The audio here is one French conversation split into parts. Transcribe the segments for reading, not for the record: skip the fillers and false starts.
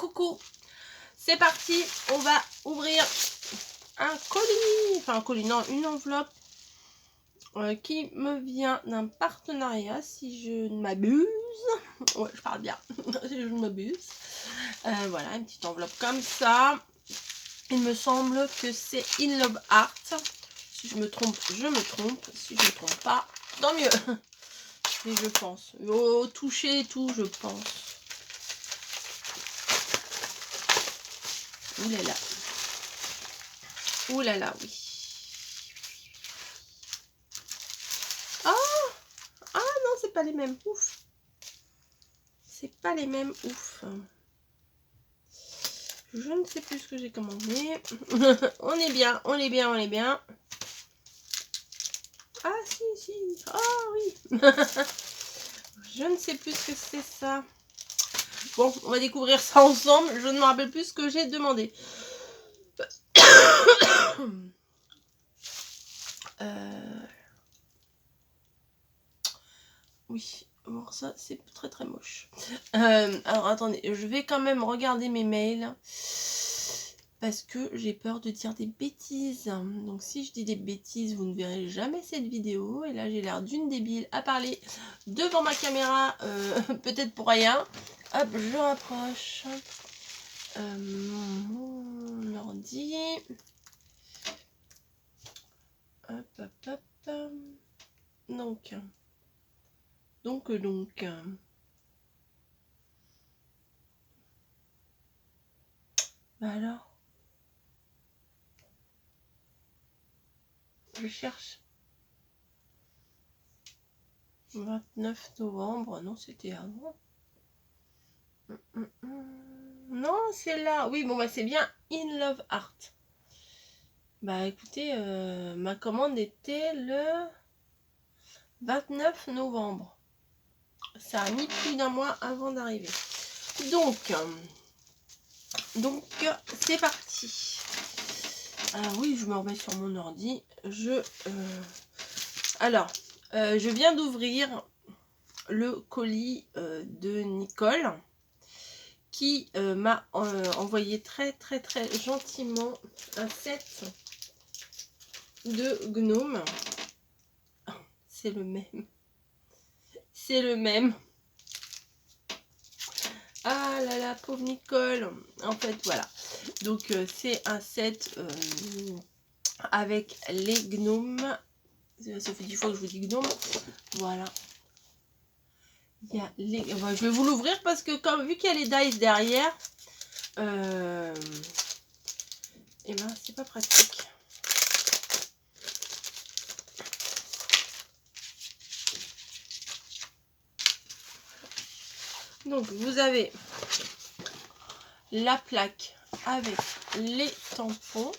coucou. C'est parti, on va ouvrir un colis, enfin un colis, non, une enveloppe qui me vient d'un partenariat, si je ne m'abuse. Ouais, je parle bien, si je ne m'abuse. Voilà, une petite enveloppe comme ça. Il me semble que c'est In Love Art. Si je me trompe, je me trompe. Si je ne me trompe pas, tant mieux. Et je pense. Au toucher et tout, je pense. Ouh là là. Ouh là là, oui. Oh! Ah non, c'est pas les mêmes. Ouf. C'est pas les mêmes. Ouf. Je ne sais plus ce que j'ai commandé. On est bien, on est bien, on est bien. Ah si, si. Oh oui. Je ne sais plus ce que c'est ça. Bon, on va découvrir ça ensemble. Je ne me rappelle plus ce que j'ai demandé. Oui, bon ça c'est très très moche. Alors attendez, je vais quand même regarder mes mails. Parce que j'ai peur de dire des bêtises. Donc si je dis des bêtises, vous ne verrez jamais cette vidéo. Et là j'ai l'air d'une débile à parler devant ma caméra. Peut-être pour rien. Hop, je rapproche. Mon ordi. Hop, hop, hop. Donc. Bah alors. Je cherche. 29 novembre. Non, c'était avant. Non, c'est là. Oui, bon, bah c'est bien In Love Art. Bah écoutez, ma commande était le 29 novembre. Ça a mis plus d'un mois avant d'arriver. Donc c'est parti. Ah oui, je me remets sur mon ordi. Alors, je viens d'ouvrir le colis de Nicole qui m'a envoyé très gentiment un set de gnomes. C'est le même. C'est le même. Ah là là, pauvre Nicole. En fait, voilà. Donc, c'est un set avec les gnomes. Ça fait 10 fois que je vous dis gnome. Voilà. Il y a les... Enfin, je vais vous l'ouvrir parce que comme vu qu'il y a les dice derrière, et ben c'est pas pratique. Donc vous avez la plaque avec les tampons,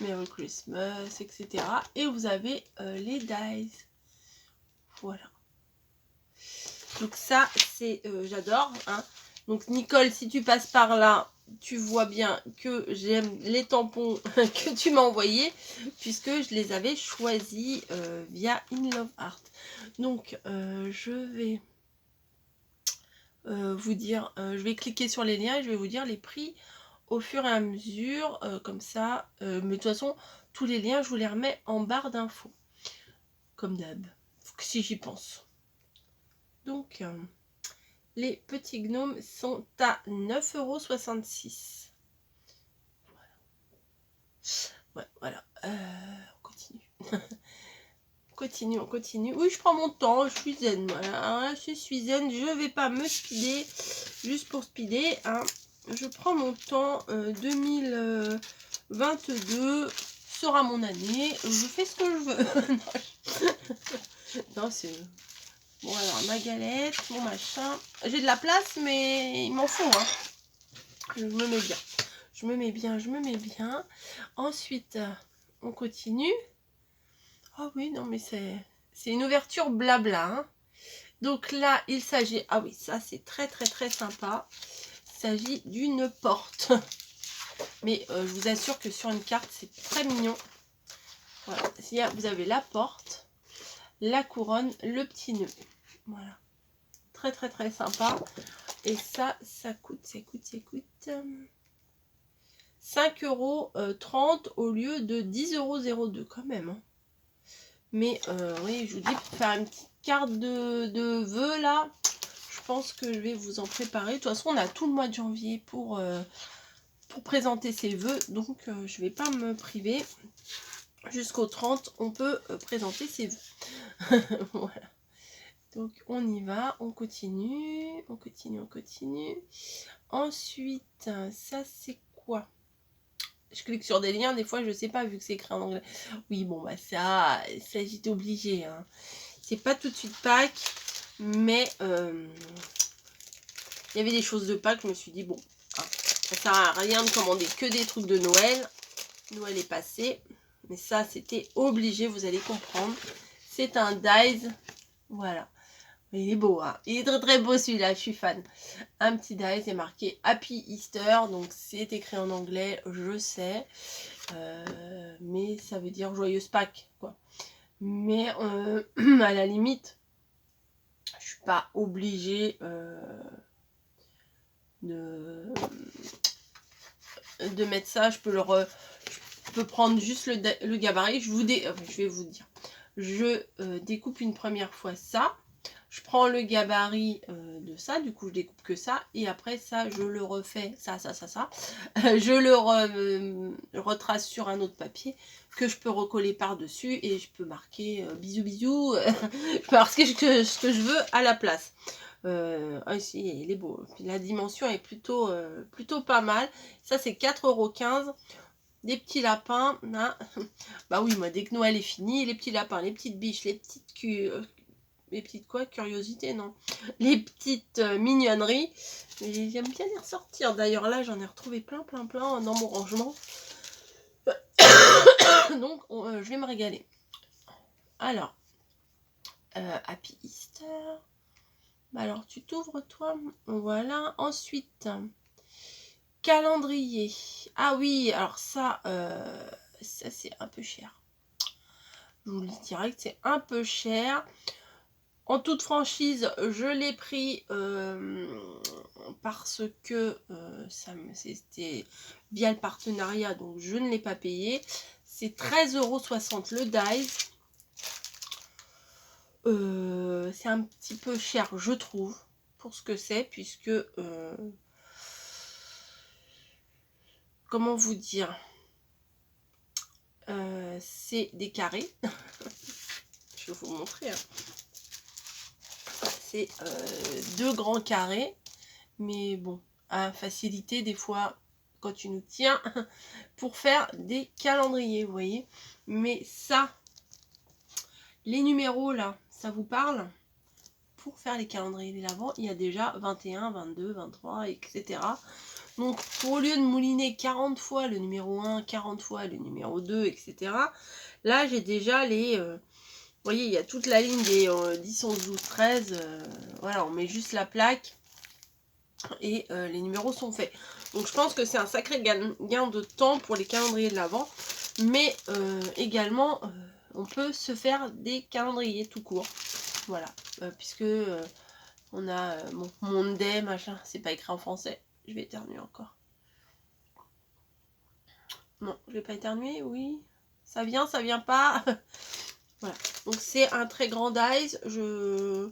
Merry Christmas, etc. Et vous avez les dice. Voilà. Donc ça, c'est j'adore. Hein. Donc Nicole, si tu passes par là, tu vois bien que j'aime les tampons que tu m'as envoyés, puisque je les avais choisis via In Love Art. Donc je vais vous dire, je vais cliquer sur les liens et je vais vous dire les prix au fur et à mesure, comme ça. Mais de toute façon, tous les liens, je vous les remets en barre d'infos, comme d'hab, si j'y pense. Donc, les petits gnomes sont à 9,66 €. Voilà. Ouais, voilà. On continue. On continue. Oui, je prends mon temps, je suis zen. Voilà, je suis zen, je vais pas me speeder juste pour speeder. Hein. Je prends mon temps. 2022 sera mon année. Je fais ce que je veux. Non, c'est... Bon, alors, ma galette, mon machin. J'ai de la place, mais il m'en faut. Hein. Je me mets bien. Je me mets bien. Ensuite, on continue. Ah oui, non, mais c'est une ouverture blabla. Hein. Donc là, il s'agit... Ah oui, ça, c'est très sympa. Il s'agit d'une porte. Mais je vous assure que sur une carte, c'est très mignon. Voilà. Vous avez la porte, la couronne, le petit nœud. Voilà. Très sympa. Et ça coûte 5,30 € au lieu de 10,02 € quand même. Hein. Mais oui, je vous dis, pour faire une petite carte de vœux là, je pense que je vais vous en préparer. De toute façon, on a tout le mois de janvier pour présenter ses vœux. Donc, je ne vais pas me priver. Jusqu'au 30, on peut présenter ses vœux. Voilà. Donc, on y va. On continue. On continue. Ensuite, ça, c'est quoi? Je clique sur des liens, des fois je sais pas vu que c'est écrit en anglais. Oui, bon bah ça j'étais obligée. Hein. C'est pas tout de suite Pâques, mais il y avait des choses de Pâques, je me suis dit bon, hein, ça sert à rien de commander que des trucs de Noël. Noël est passé, mais ça c'était obligé, vous allez comprendre. C'est un Dies, voilà. Il est beau, hein. Il est très très beau celui-là, je suis fan. Un petit dice est marqué Happy Easter, donc c'est écrit en anglais, je sais. Mais ça veut dire joyeuse Pâques, quoi. Mais à la limite, je suis pas obligée de mettre ça. Je peux prendre juste le gabarit. Je vais vous dire. Je découpe une première fois ça. Je prends le gabarit de ça, du coup je découpe que ça, et après ça je le refais, ça. Je le retrace sur un autre papier que je peux recoller par-dessus et je peux marquer bisous bisous, je peux marquer ce que je veux à la place. Ah si, il est beau, puis la dimension est plutôt pas mal. Ça c'est 4,15 €. Des petits lapins, hein. Bah oui, moi dès que Noël est fini, les petits lapins, les petites biches, les petites quoi, curiosités, non, les petites mignonneries, j'aime bien les ressortir. D'ailleurs là j'en ai retrouvé plein dans mon rangement. Donc je vais me régaler. Alors Happy Easter. Alors tu t'ouvres toi, voilà. Ensuite calendrier. Ah oui, alors ça c'est un peu cher. Je vous le dis direct, c'est un peu cher. En toute franchise, je l'ai pris parce que c'était via le partenariat, donc je ne l'ai pas payé. C'est 13,60 € le Dies. C'est un petit peu cher, je trouve, pour ce que c'est, puisque... comment vous dire, c'est des carrés. Je vais vous montrer. Hein. C'est 2 grands carrés, mais bon, à facilité des fois quand tu nous tiens pour faire des calendriers, vous voyez. Mais ça, les numéros là, ça vous parle? Pour faire les calendriers de l'Avent, il y a déjà 21, 22, 23, etc. Donc, au lieu de mouliner 40 fois le numéro 1, 40 fois le numéro 2, etc. Là, j'ai déjà les... vous voyez, il y a toute la ligne des 10, 11, 12, 13. Voilà, on met juste la plaque et les numéros sont faits. Donc, je pense que c'est un sacré gain de temps pour les calendriers de l'Avent. Mais également, on peut se faire des calendriers tout court. Voilà, puisque on a mon day, machin, c'est pas écrit en français. Je vais éternuer encore. Non, je vais pas éternuer, oui. Ça vient pas. Voilà, donc c'est un très grand dice. Je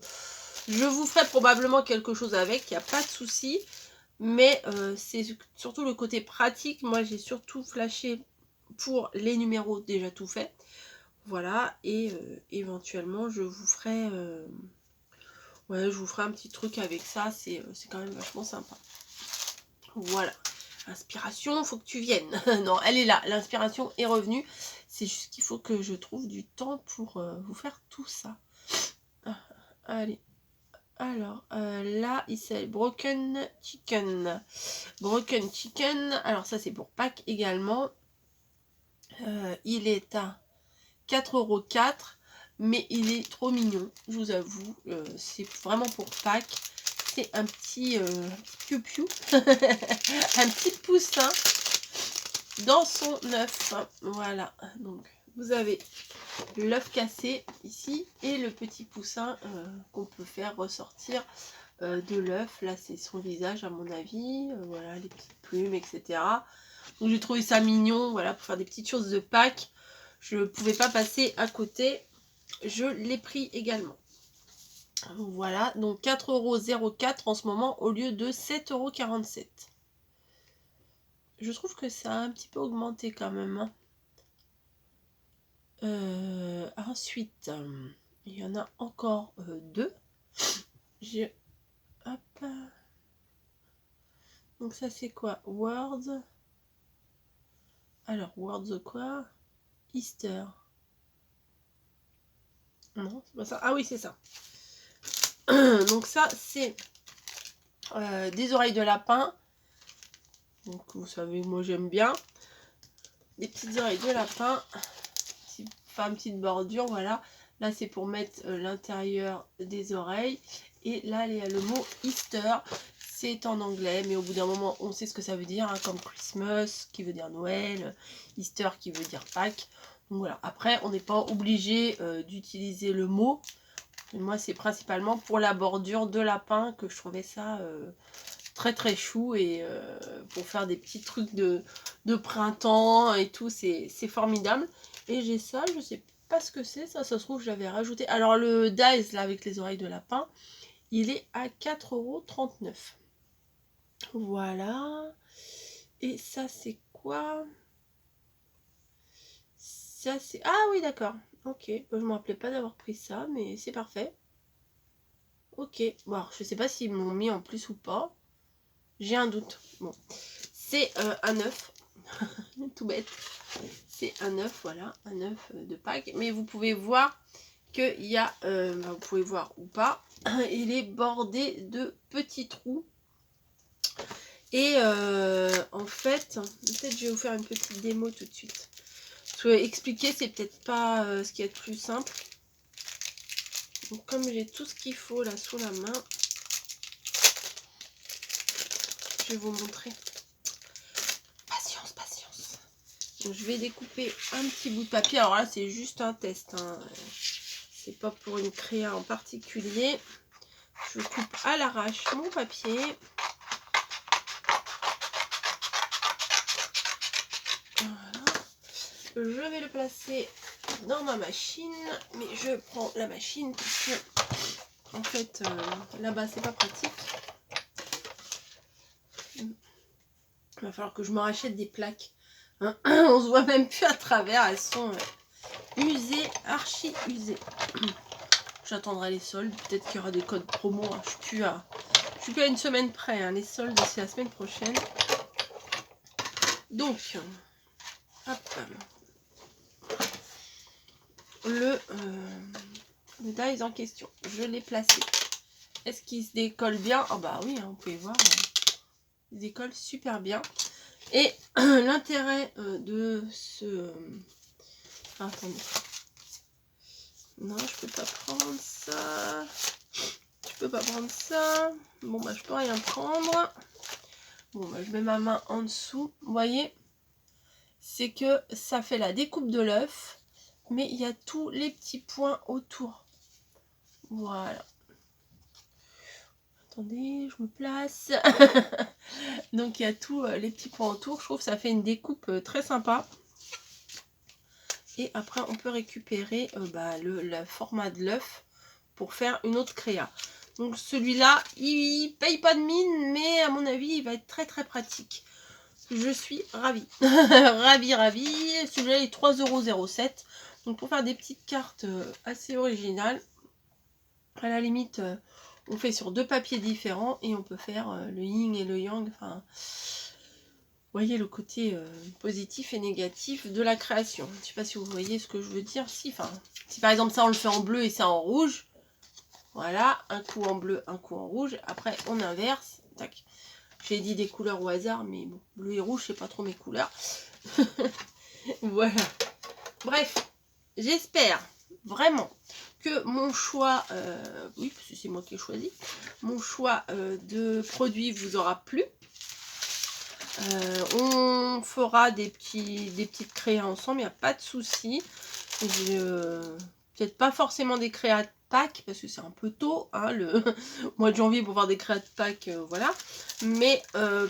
vous ferai probablement quelque chose avec, il n'y a pas de souci. Mais c'est surtout le côté pratique. Moi, j'ai surtout flashé pour les numéros déjà tout fait. Voilà, et éventuellement, je vous ferai... ouais, je vous ferai un petit truc avec ça. C'est quand même vachement sympa. Voilà. Inspiration, faut que tu viennes. Non, elle est là. L'inspiration est revenue. C'est juste qu'il faut que je trouve du temps pour vous faire tout ça. Ah, allez. Alors, là, il s'agit Broken Chicken. Broken Chicken. Alors, ça, c'est pour Pâques également. Il est à 4,04 €. Mais il est trop mignon, je vous avoue. C'est vraiment pour Pâques. C'est un petit piou-piou. Un petit poussin dans son œuf. Voilà. Donc, vous avez l'œuf cassé ici et le petit poussin qu'on peut faire ressortir de l'œuf. Là, c'est son visage à mon avis. Voilà, les petites plumes, etc. Donc j'ai trouvé ça mignon, voilà, pour faire des petites choses de Pâques. Je ne pouvais pas passer à côté. Je l'ai pris également. Voilà, donc 4,04 € en ce moment au lieu de 7,47 €. Je trouve que ça a un petit peu augmenté quand même. Hein. Ensuite, il y en a encore deux. J'ai... Hop. Donc ça c'est quoi? Words. Alors, Words quoi? Easter. Non, c'est pas ça. Ah oui, c'est ça. Donc ça, c'est des oreilles de lapin. Donc vous savez, moi j'aime bien. Des petites oreilles de lapin. Enfin, une petite bordure, voilà. Là, c'est pour mettre l'intérieur des oreilles. Et là, il y a le mot Easter. C'est en anglais, mais au bout d'un moment, on sait ce que ça veut dire. Hein, comme Christmas, qui veut dire Noël. Easter, qui veut dire Pâques. Donc voilà. Après, on n'est pas obligé d'utiliser le mot. Et moi, c'est principalement pour la bordure de lapin que je trouvais ça très très chou. Et pour faire des petits trucs de printemps et tout, c'est formidable. Et j'ai ça, je sais pas ce que c'est, ça se trouve, j'avais rajouté. Alors le Dice, là, avec les oreilles de lapin, il est à 4,39 €. Voilà. Et ça, c'est quoi? Ça, c'est... Ah oui, d'accord. Ok, je me rappelais pas d'avoir pris ça, mais c'est parfait. Ok, bon, alors, je sais pas s'ils m'ont mis en plus ou pas. J'ai un doute. Bon, c'est un œuf. Tout bête. C'est un œuf, voilà, un œuf de Pâques. Mais vous pouvez voir qu'il y a, vous pouvez voir ou pas, il est bordé de petits trous. Et en fait, peut-être je vais vous faire une petite démo tout de suite. Parce que expliquer, c'est peut-être pas ce qui est le plus simple. Donc comme j'ai tout ce qu'il faut là sous la main, je vais vous montrer. Patience, patience. Donc, je vais découper un petit bout de papier. Alors là, c'est juste un test. Hein. C'est pas pour une créa en particulier. Je coupe à l'arrache mon papier. Voilà. Je vais le placer dans ma machine. Mais je prends la machine parce que, en fait, là-bas, c'est pas pratique. Il va falloir que je me rachète des plaques. Hein. On se voit même plus à travers. Elles sont usées, archi usées. J'attendrai les soldes. Peut-être qu'il y aura des codes promo. Hein. Je suis plus à une semaine près. Hein. Les soldes, c'est la semaine prochaine. Donc, hop. Le dies en question. Je l'ai placé. Est-ce qu'il se décolle bien? Ah bah oui, hein, vous pouvez voir. Il se décolle super bien. Et l'intérêt de ce... attendez. Non, je peux pas prendre ça. Je peux pas prendre ça. Bon, bah, je peux rien prendre. Bon, bah, je mets ma main en dessous. Vous voyez, c'est que ça fait la découpe de l'œuf. Mais il y a tous les petits points autour. Voilà. Attendez, je me place. Donc, il y a tous les petits points autour. Je trouve que ça fait une découpe très sympa. Et après, on peut récupérer le format de l'œuf pour faire une autre créa. Donc, celui-là, il paye pas de mine, mais à mon avis, il va être très, très pratique. Je suis ravie. ravie. Celui-là, il est 3,07 €. Donc, pour faire des petites cartes assez originales, à la limite, on fait sur 2 papiers différents et on peut faire le yin et le yang. Enfin, vous voyez le côté positif et négatif de la création. Je ne sais pas si vous voyez ce que je veux dire. Si par exemple ça on le fait en bleu et ça en rouge, voilà, un coup en bleu, un coup en rouge. Après on inverse. Tac. J'ai dit des couleurs au hasard, mais bon, bleu et rouge, c'est pas trop mes couleurs. Voilà. Bref, j'espère vraiment que mon choix, oui, parce que c'est moi qui ai choisi, mon choix de produit vous aura plu. On fera des petites créas ensemble, il n'y a pas de souci. Peut-être pas forcément des créas Pâques, parce que c'est un peu tôt, hein, le mois de janvier pour voir des créas de Pâques, voilà. Mais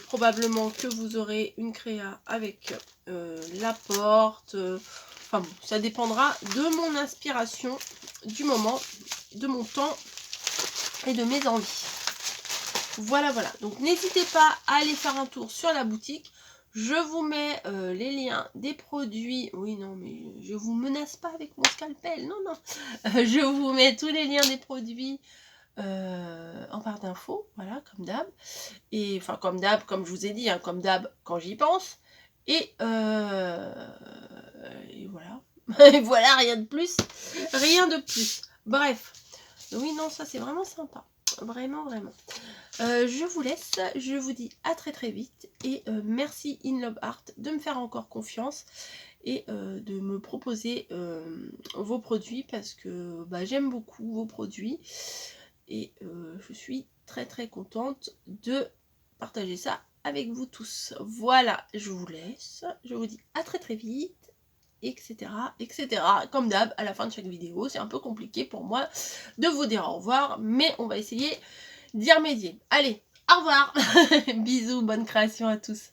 probablement que vous aurez une créa avec la porte. Enfin bon, ça dépendra de mon inspiration, du moment, de mon temps et de mes envies. Voilà, voilà. Donc n'hésitez pas à aller faire un tour sur la boutique. Je vous mets les liens des produits. Oui, non, mais je vous menace pas avec mon scalpel. Non, non. Je vous mets tous les liens des produits en barre d'infos. Voilà, comme d'hab. Et enfin, comme d'hab, comme je vous ai dit, hein, comme d'hab, quand j'y pense. Et voilà. Et voilà, rien de plus. Rien de plus. Bref. Oui, non, ça c'est vraiment sympa. Vraiment, vraiment. Je vous laisse, je vous dis à très très vite et merci In Love Art de me faire encore confiance et de me proposer vos produits parce que bah, j'aime beaucoup vos produits et je suis très très contente de partager ça avec vous tous. Voilà, je vous laisse, je vous dis à très très vite, etc. etc. Comme d'hab, à la fin de chaque vidéo, c'est un peu compliqué pour moi de vous dire au revoir, mais on va essayer d'y remédier. Allez, au revoir. Bisous, bonne création à tous.